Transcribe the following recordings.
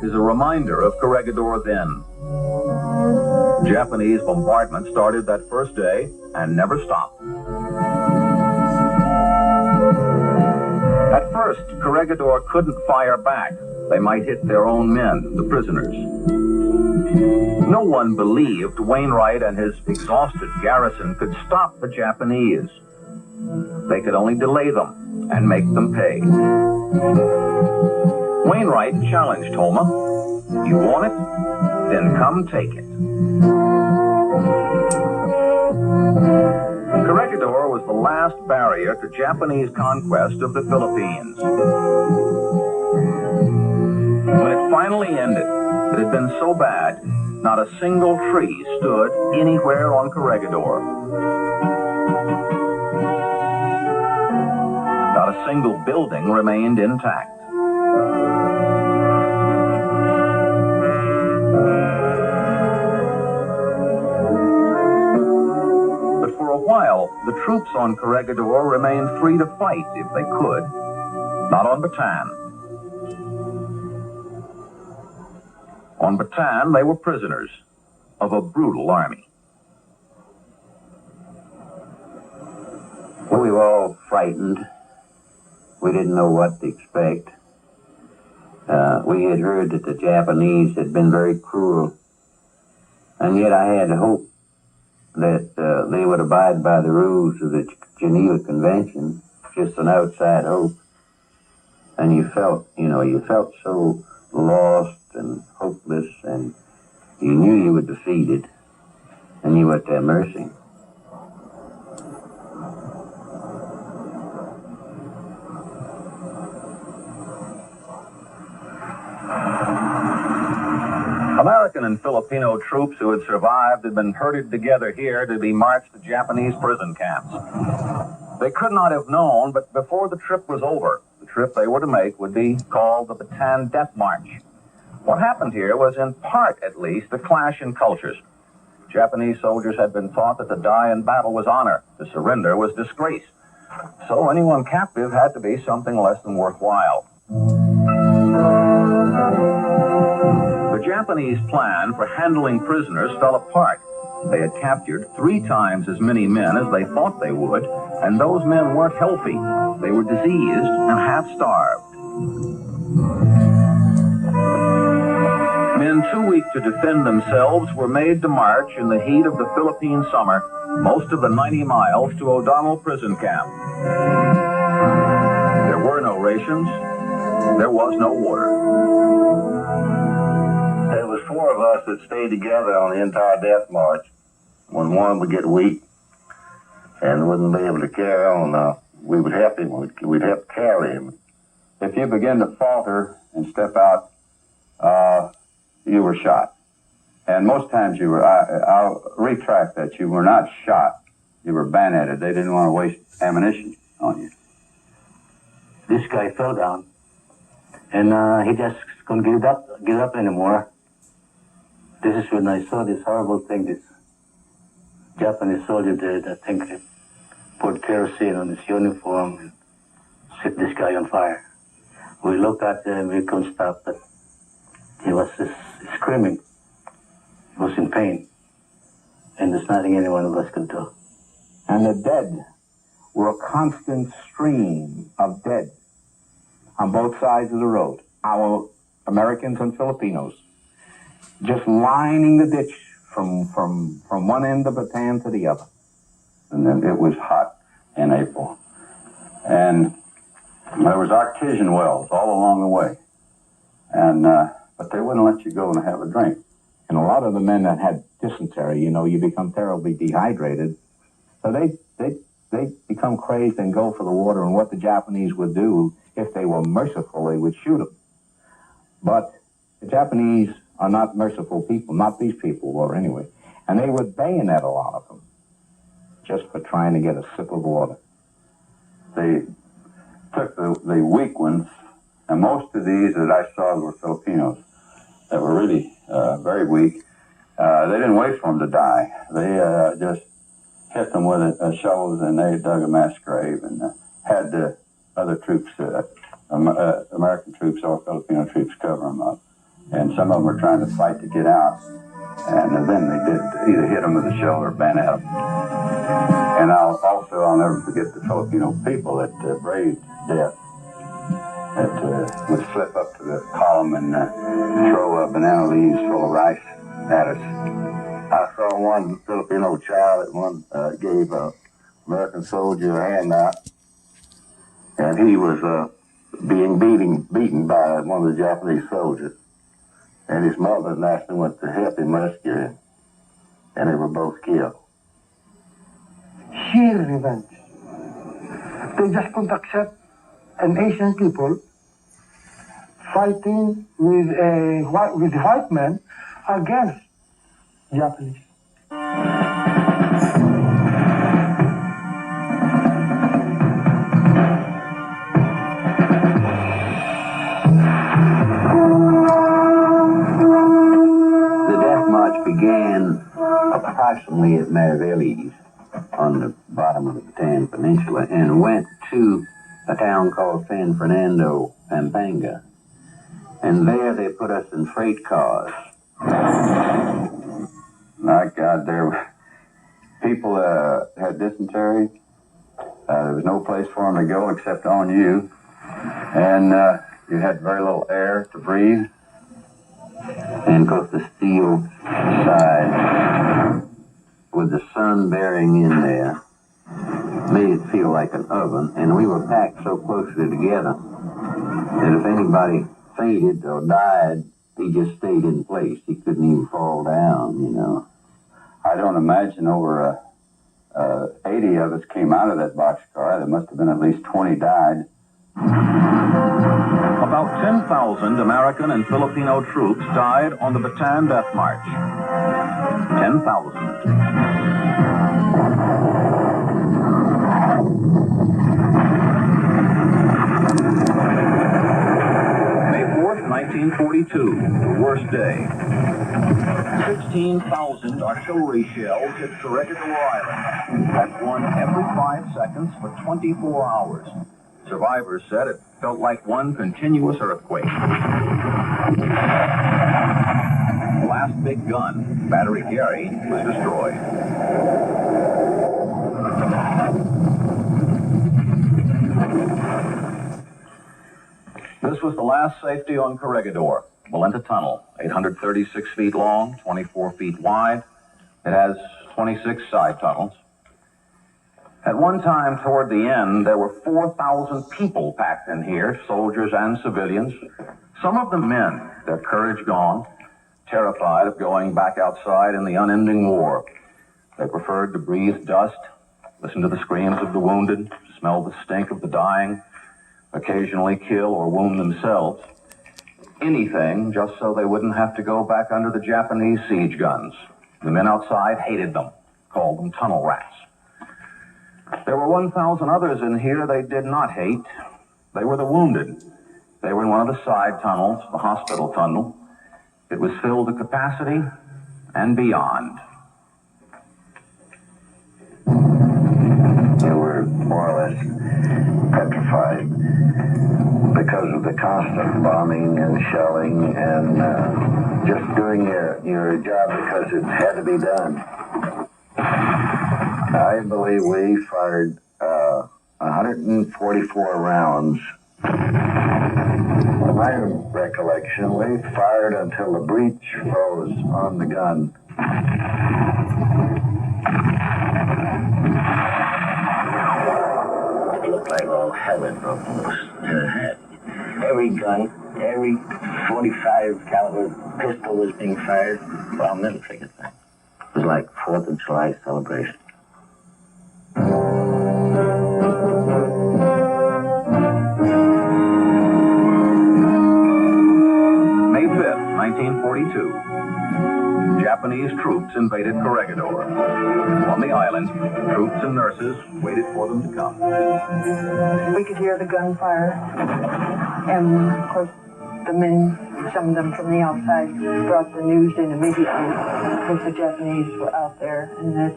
is a reminder of Corregidor then. Japanese bombardment started that first day and never stopped. At first, Corregidor couldn't fire back. They might hit their own men, the prisoners. No one believed Wainwright and his exhausted garrison could stop the Japanese. They could only delay them and make them pay. Wainwright challenged Homa. You want it? Then come take it. Corregidor was the last barrier to Japanese conquest of the Philippines. When it finally ended, it had been so bad, not a single tree stood anywhere on Corregidor. Not a single building remained intact. But for a while, the troops on Corregidor remained free to fight if they could. Not on BATAAN. On BATAAN, they were prisoners of a brutal army. Well, we were all frightened. We didn't know what to expect. We had heard that the Japanese had been very cruel, and yet I had hope that they would abide by the rules of the Geneva Convention, just an outside hope. And you felt so lost and hopeless, and you knew you were defeated, and you were at their mercy. American and Filipino troops who had survived had been herded together here to be marched to Japanese prison camps. They could not have known, but before the trip was over, the trip they were to make would be called the BATAAN Death March. What happened here was, in part at least, a clash in cultures. Japanese soldiers had been taught that to die in battle was honor, to surrender was disgrace. So anyone captive had to be something less than worthwhile. The Japanese plan for handling prisoners fell apart. They had captured 3 times as many men as they thought they would, and those men weren't healthy. They were diseased and half-starved. Men too weak to defend themselves were made to march in the heat of the Philippine summer, most of the 90 miles to O'Donnell prison camp. There were no rations. There was no water. There was 4 of us that stayed together on the entire death march. When one would get weak and wouldn't be able to carry on, we would help him. We'd help carry him. If you begin to falter and step out, you were shot. And most times you were, I'll retract that, you were not shot. You were bayoneted. They didn't want to waste ammunition on you. This guy fell down, and he just couldn't get up anymore. This is when I saw this horrible thing this Japanese soldier did. I think they put kerosene on his uniform and set this guy on fire. We looked at him, we couldn't stop, but he was just screaming. He was in pain, and there's nothing anyone of us could do. And the dead were a constant stream of dead on both sides of the road. Our Americans and Filipinos just lining the ditch from one end of BATAAN to the other. And then it was hot in April. And there was artesian wells all along the way. And but they wouldn't let you go and have a drink. And a lot of the men that had dysentery, you become terribly dehydrated. So they become crazed and go for the water. And what the Japanese would do, if they were merciful, they would shoot them. But the Japanese are not merciful people, not these people were anyway. And they would bayonet a lot of them just for trying to get a sip of water. They took the weak ones, and most of these that I saw were Filipinos that were really very weak. They didn't wait for them to die. They just hit them with shovels, and they dug a mass grave and had the other troops, American troops or Filipino troops, cover them up. and some of them were trying to fight to get out. And then they did either hit them with a shell or bent at them. And I'll never forget the Filipino people that braved death, that would slip up to the column and throw banana leaves full of rice at us. I saw one Filipino child that one gave an American soldier a handout, and he was being beaten by one of the Japanese soldiers. And his mother naturally went to help him rescue him, and they were both killed. Sheer revenge. They just couldn't accept an Asian people fighting with white men against Japanese. Began approximately at Mariveles on the bottom of the Bataan Peninsula and went to a town called San Fernando, Pampanga. And there they put us in freight cars. My God, people had dysentery. There was no place for them to go except on you. And you had very little air to breathe. And of course the steel side with the sun bearing in there made it feel like an oven, and we were packed so closely together that if anybody fainted or died, he just stayed in place. He couldn't even fall down, you know. I don't imagine over 80 of us came out of that boxcar. There must have been at least 20 died. About 10,000 American and Filipino troops died on the Bataan Death March. 10,000. May 4th, 1942, the worst day. 16,000 artillery shells hit Corregidor Island. That one every 5 seconds for 24 hours. Survivors said it felt like one continuous earthquake. The last big gun, Battery Gary, was destroyed. This was the last safety on Corregidor. Valenta Tunnel, 836 feet long, 24 feet wide. It has 26 side tunnels. At one time, toward the end, there were 4,000 people packed in here, soldiers and civilians. Some of them men, their courage gone, terrified of going back outside in the unending war. They preferred to breathe dust, listen to the screams of the wounded, smell the stink of the dying, occasionally kill or wound themselves. Anything just so they wouldn't have to go back under the Japanese siege guns. The men outside hated them, called them tunnel rats. There were 1,000 others in here they did not hate. They were the wounded. They were in one of the side tunnels, the hospital tunnel. It was filled to capacity and beyond. They were more or less petrified because of the constant bombing and shelling and just doing your job because it had to be done. I believe we fired 144 rounds. In my recollection, we fired until the breech froze on the gun. It looked like all hell had broken loose. Every gun, every 45 caliber pistol was being fired. Well, I'll never forget that. It was like 4th of July celebration. May 5th, 1942. Japanese troops invaded Corregidor. On the island, troops and nurses waited for them to come. We could hear the gunfire, and of course the men, some of them from the outside, brought the news in immediately that the Japanese were out there and that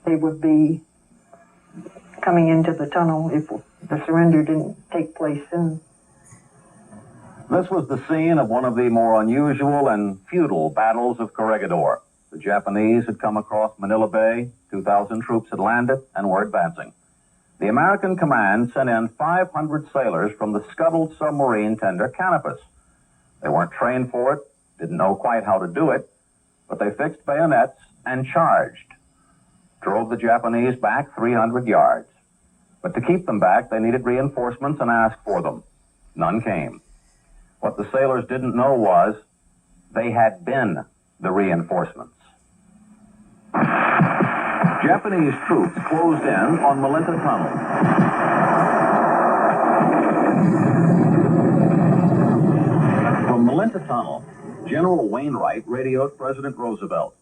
they would be coming into the tunnel if the surrender didn't take place soon. This was the scene of one of the more unusual and futile battles of Corregidor. The Japanese had come across Manila Bay, 2,000 troops had landed, and were advancing. The American command sent in 500 sailors from the scuttled submarine tender Canopus. They weren't trained for it, didn't know quite how to do it, but they fixed bayonets and charged. Drove the Japanese back 300 yards. But to keep them back, they needed reinforcements and asked for them. None came. What the sailors didn't know was they had been the reinforcements. Japanese troops closed in on Malinta Tunnel. From Malinta Tunnel, General Wainwright radioed President Roosevelt.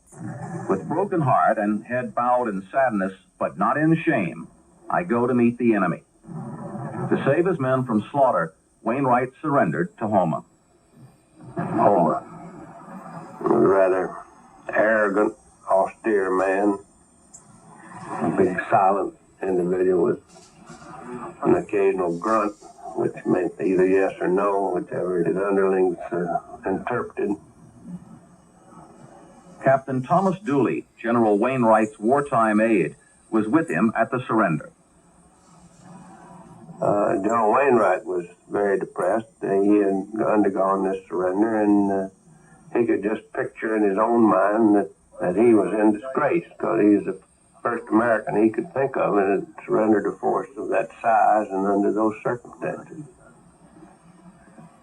With broken heart and head bowed in sadness, but not in shame, I go to meet the enemy. To save his men from slaughter, Wainwright surrendered to Homa. Homa was a rather arrogant, austere man. A big, silent individual with an occasional grunt, which meant either yes or no, whichever his underlings interpreted. Captain Thomas Dooley, General Wainwright's wartime aide, was with him at the surrender. General Wainwright was very depressed. He had undergone this surrender, and he could just picture in his own mind that he was in disgrace, because he was the first American he could think of and had surrendered a force of that size and under those circumstances.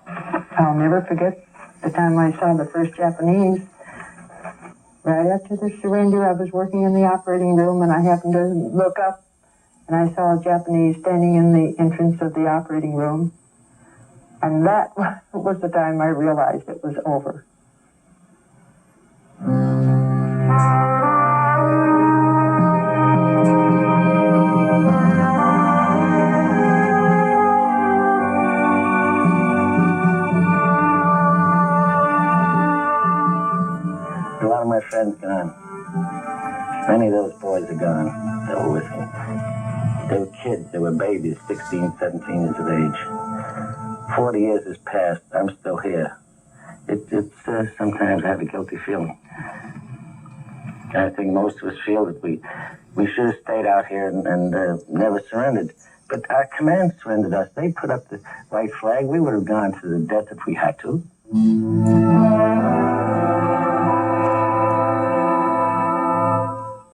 I'll never forget the time I saw the first Japanese. Right after the surrender, I was working in the operating room, and I happened to look up, and I saw a Japanese standing in the entrance of the operating room. And that was the time I realized it was over. A lot of my friends gone. Many of those boys are gone that were with me. They were kids, they were babies, 16, 17 years of age. 40 years has passed, I'm still here. Sometimes I have a guilty feeling. I think most of us feel that we should have stayed out here and never surrendered. But our command surrendered us. They put up the white flag. We would have gone to the death if we had to.